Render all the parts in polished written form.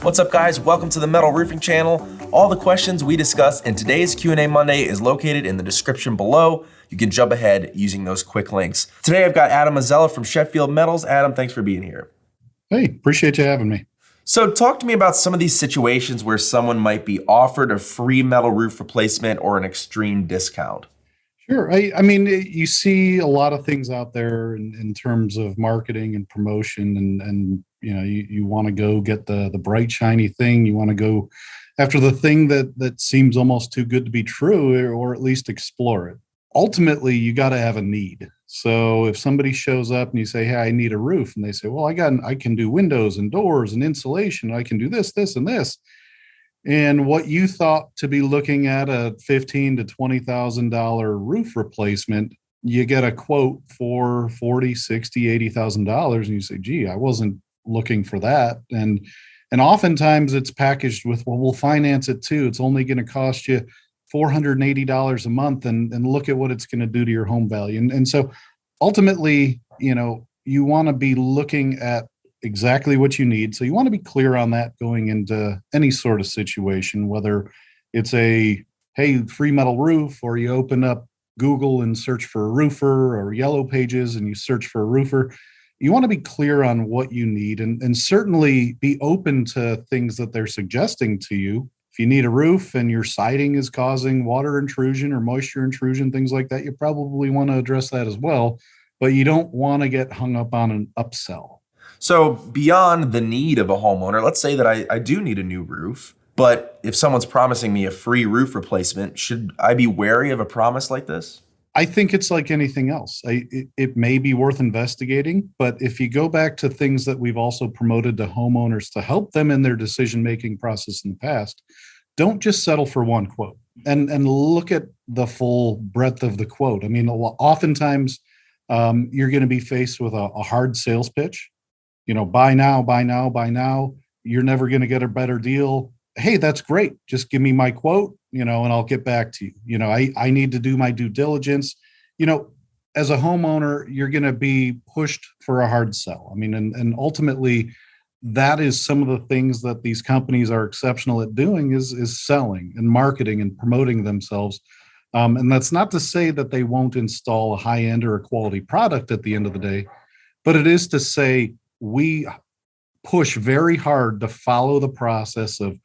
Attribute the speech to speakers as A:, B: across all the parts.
A: What's up, guys? Welcome to the Metal Roofing channel. All the questions we discuss in today's Q&A Monday is located in the description below. You can jump ahead using those quick links. Today, I've got Adam Mazzella from Sheffield Metals. Adam, thanks for being here.
B: Hey, appreciate you having me.
A: So talk to me about some of these situations where someone might be offered a free metal roof replacement or an extreme discount.
B: Sure. I mean, you see a lot of things out there in terms of marketing and promotion, and you want to go get the bright shiny thing. You want to go after the thing that seems almost too good to be true, or at least explore it. Ultimately, you got to have a need. So if somebody shows up and you say, "Hey, I need a roof," and they say, "Well, I can do windows and doors and insulation. I can do this, this, and this." And what you thought to be looking at a $15,000 to $20,000 roof replacement, you get a quote for $40,000, $60,000, $80,000, and you say, "Gee, I wasn't looking for that." And oftentimes it's packaged with, "Well, we'll finance it too. It's only going to cost you $480 a month, and look at what it's going to do to your home value." And so ultimately, you want to be looking at exactly what you need. So you want to be clear on that going into any sort of situation, whether it's a, hey, free metal roof, or you open up Google and search for a roofer, or Yellow Pages and you search for a roofer. You want to be clear on what you need, and certainly be open to things that they're suggesting to you. If you need a roof and your siding is causing water intrusion or moisture intrusion, things like that, you probably want to address that as well, but you don't want to get hung up on an upsell.
A: So beyond the need of a homeowner, let's say that I do need a new roof, but if someone's promising me a free roof replacement, should I be wary of a promise like this?
B: I think it's like anything else. It may be worth investigating, but if you go back to things that we've also promoted to homeowners to help them in their decision-making process in the past, don't just settle for one quote, and look at the full breadth of the quote. I mean, oftentimes you're going to be faced with a hard sales pitch. Buy now, buy now, buy now. You're never going to get a better deal. Hey, that's great. Just give me my quote, and I'll get back to you. I need to do my due diligence. As a homeowner, you're going to be pushed for a hard sell. I mean, and ultimately, that is some of the things that these companies are exceptional at doing is selling and marketing and promoting themselves. And that's not to say that they won't install a high end or a quality product at the end of the day, but it is to say, we push very hard to follow the process of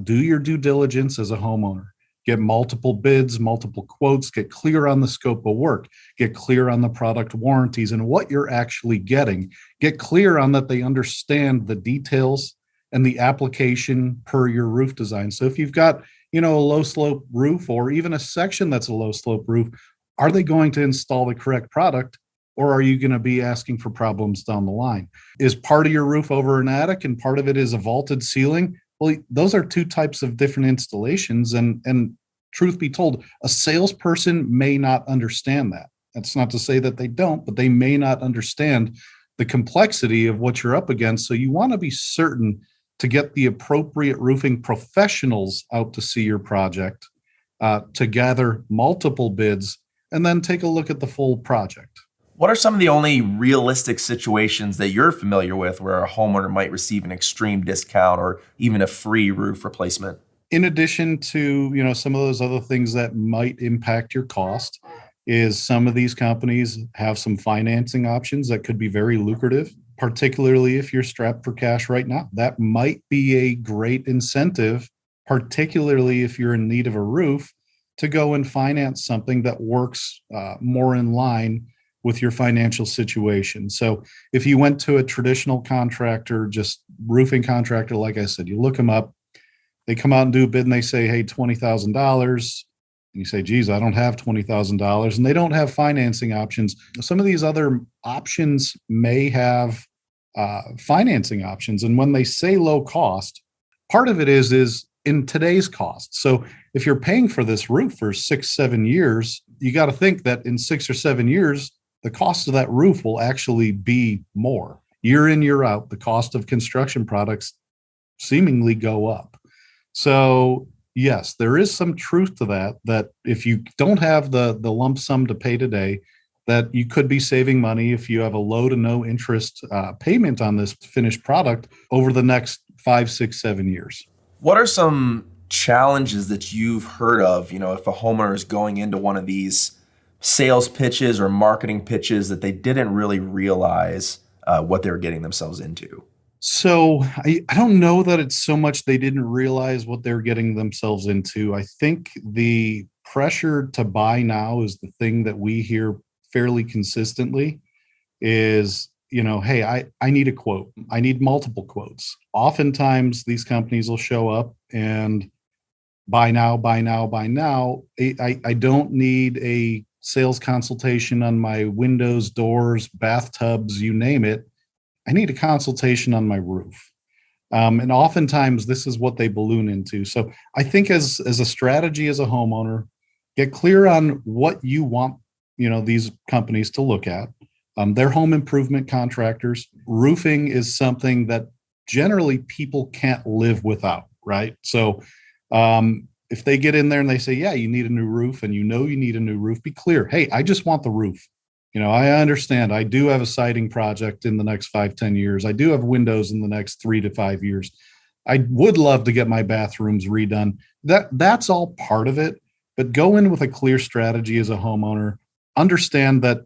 B: do your due diligence as a homeowner, get multiple bids, multiple quotes, get clear on the scope of work, get clear on the product warranties and what you're actually getting, get clear on that they understand the details and the application per your roof design. So if you've got, a low slope roof, or even a section that's a low slope roof, are they going to install the correct product? Or are you going to be asking for problems down the line? Is part of your roof over an attic and part of it is a vaulted ceiling? Well, those are two types of different installations. And truth be told, a salesperson may not understand that. That's not to say that they don't, but they may not understand the complexity of what you're up against. So you want to be certain to get the appropriate roofing professionals out to see your project, to gather multiple bids, and then take a look at the full project.
A: What are some of the only realistic situations that you're familiar with where a homeowner might receive an extreme discount or even a free roof replacement?
B: In addition to, some of those other things that might impact your cost, is some of these companies have some financing options that could be very lucrative, particularly if you're strapped for cash right now. That might be a great incentive, particularly if you're in need of a roof, to go and finance something that works more in line with your financial situation. So if you went to a traditional contractor, just roofing contractor, like I said, you look them up, they come out and do a bid and they say, hey, $20,000. And you say, geez, I don't have $20,000, and they don't have financing options. Some of these other options may have financing options. And when they say low cost, part of it is in today's cost. So if you're paying for this roof for 6-7 years, you got to think that in 6 or 7 years, the cost of that roof will actually be more. Year in, year out, the cost of construction products seemingly go up. So yes, there is some truth to that if you don't have the lump sum to pay today, that you could be saving money if you have a low to no interest payment on this finished product over the next 5, 6, 7 years.
A: What are some challenges that you've heard of, if a homeowner is going into one of these sales pitches or marketing pitches that they didn't really realize what they were getting themselves into?
B: So I don't know that it's so much they didn't realize what they're getting themselves into. I think the pressure to buy now is the thing that we hear fairly consistently is, hey, I need a quote. I need multiple quotes. Oftentimes these companies will show up and buy now, buy now, buy now. I don't need a sales consultation on my windows, doors, bathtubs, you name it. I need a consultation on my roof. And oftentimes this is what they balloon into. So I think as a strategy as a homeowner, get clear on what you want, these companies to look at. They're home improvement contractors. Roofing is something that generally people can't live without, right? So if they get in there and they say, yeah, you need a new roof, and you need a new roof, be clear. Hey, I just want the roof. I understand I do have a siding project in the next 5, 10 years. I do have windows in the next 3 to 5 years. I would love to get my bathrooms redone. That's all part of it, but go in with a clear strategy as a homeowner. Understand that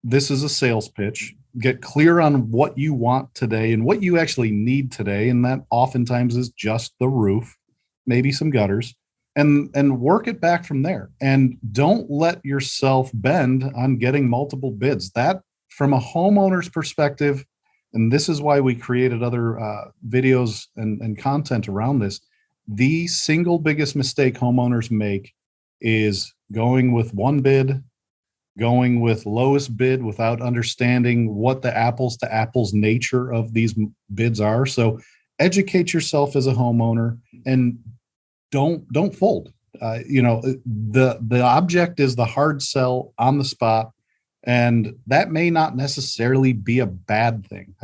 B: this is a sales pitch. Get clear on what you want today and what you actually need today. And that oftentimes is just the roof, maybe some gutters, and work it back from there. And don't let yourself bend on getting multiple bids. That, from a homeowner's perspective, and this is why we created other videos and content around this, the single biggest mistake homeowners make is going with one bid, going with lowest bid without understanding what the apples to apples nature of these bids are. So educate yourself as a homeowner and don't fold. The object is the hard sell on the spot, and that may not necessarily be a bad thing.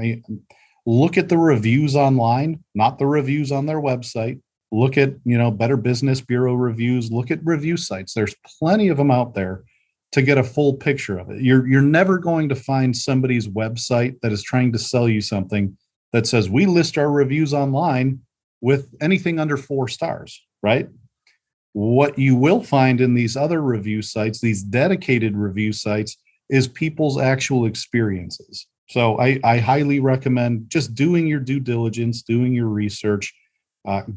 B: Look at the reviews online, not the reviews on their website. Look at Better Business Bureau reviews. Look at review sites. There's plenty of them out there to get a full picture of it. You're never going to find somebody's website that is trying to sell you something that says we list our reviews online with anything under 4 stars, right? What you will find in these other review sites, these dedicated review sites, is people's actual experiences. So I highly recommend just doing your due diligence, doing your research,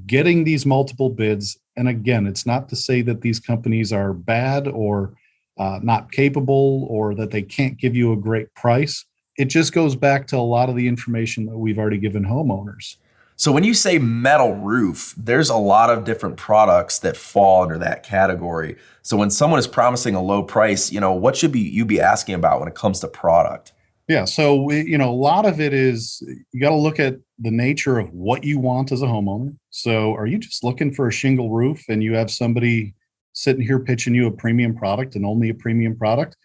B: getting these multiple bids. And again, it's not to say that these companies are bad or not capable or that they can't give you a great price. It just goes back to a lot of the information that we've already given homeowners.
A: So when you say metal roof, there's a lot of different products that fall under that category. So when someone is promising a low price, what should you be asking about when it comes to product?
B: Yeah. So, a lot of it is you got to look at the nature of what you want as a homeowner. So are you just looking for a shingle roof and you have somebody sitting here pitching you a premium product and only a premium product?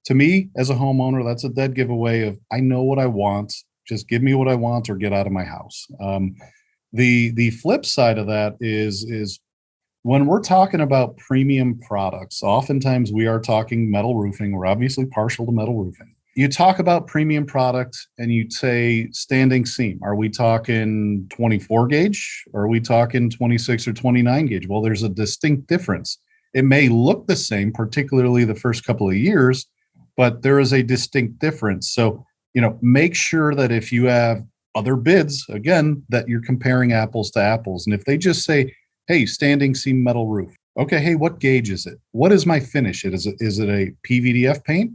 B: To me, as a homeowner, that's a dead giveaway of I know what I want. Just give me what I want or get out of my house. The flip side of that is when we're talking about premium products, oftentimes we are talking metal roofing. We're obviously partial to metal roofing. You talk about premium product and you say standing seam. Are we talking 24 gauge? Or are we talking 26 or 29 gauge? Well, there's a distinct difference. It may look the same, particularly the first couple of years, but there is a distinct difference. So make sure that if you have other bids, again, that you're comparing apples to apples. And if they just say, hey, standing seam metal roof. Okay, hey, what gauge is it? What is my finish? Is it a PVDF paint?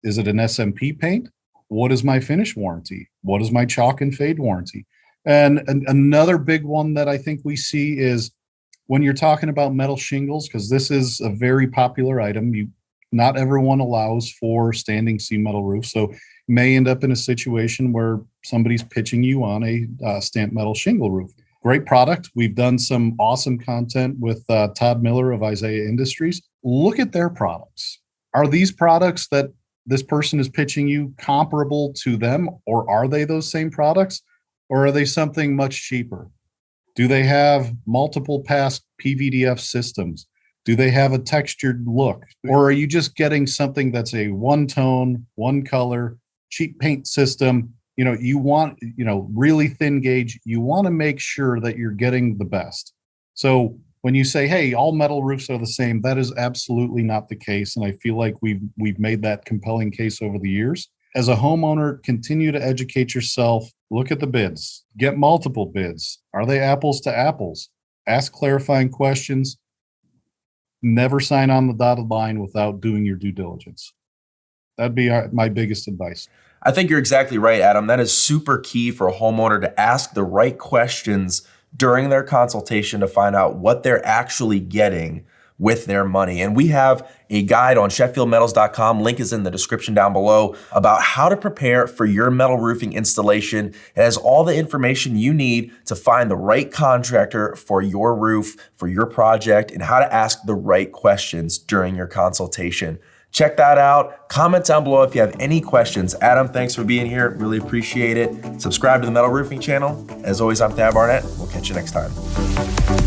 B: Is it an SMP paint? What is my finish warranty? What is my chalk and fade warranty? And another big one that I think we see is when you're talking about metal shingles, because this is a very popular item, not everyone allows for standing seam metal roof. So you may end up in a situation where somebody's pitching you on a stamped metal shingle roof. Great product. We've done some awesome content with Todd Miller of Isaiah Industries. Look at their products. Are these products that this person is pitching you comparable to them, or are they those same products, or are they something much cheaper? Do they have multiple pass PVDF systems? Do they have a textured look? Or are you just getting something that's a one tone, one color, cheap paint system You want, really thin gauge, you want to make sure that you're getting the best. So when you say, hey, all metal roofs are the same, that is absolutely not the case. And I feel like we've made that compelling case over the years. As a homeowner, continue to educate yourself, look at the bids, get multiple bids. Are they apples to apples? Ask clarifying questions. Never sign on the dotted line without doing your due diligence. That'd be my biggest advice.
A: I think you're exactly right, Adam. That is super key for a homeowner to ask the right questions during their consultation to find out what they're actually getting with their money. And we have a guide on SheffieldMetals.com, link is in the description down below, about how to prepare for your metal roofing installation. It has all the information you need to find the right contractor for your roof, for your project, and how to ask the right questions during your consultation. Check that out. Comment down below if you have any questions. Adam, thanks for being here. Really appreciate it. Subscribe to the Metal Roofing channel. As always, I'm Thad Barnett. We'll catch you next time.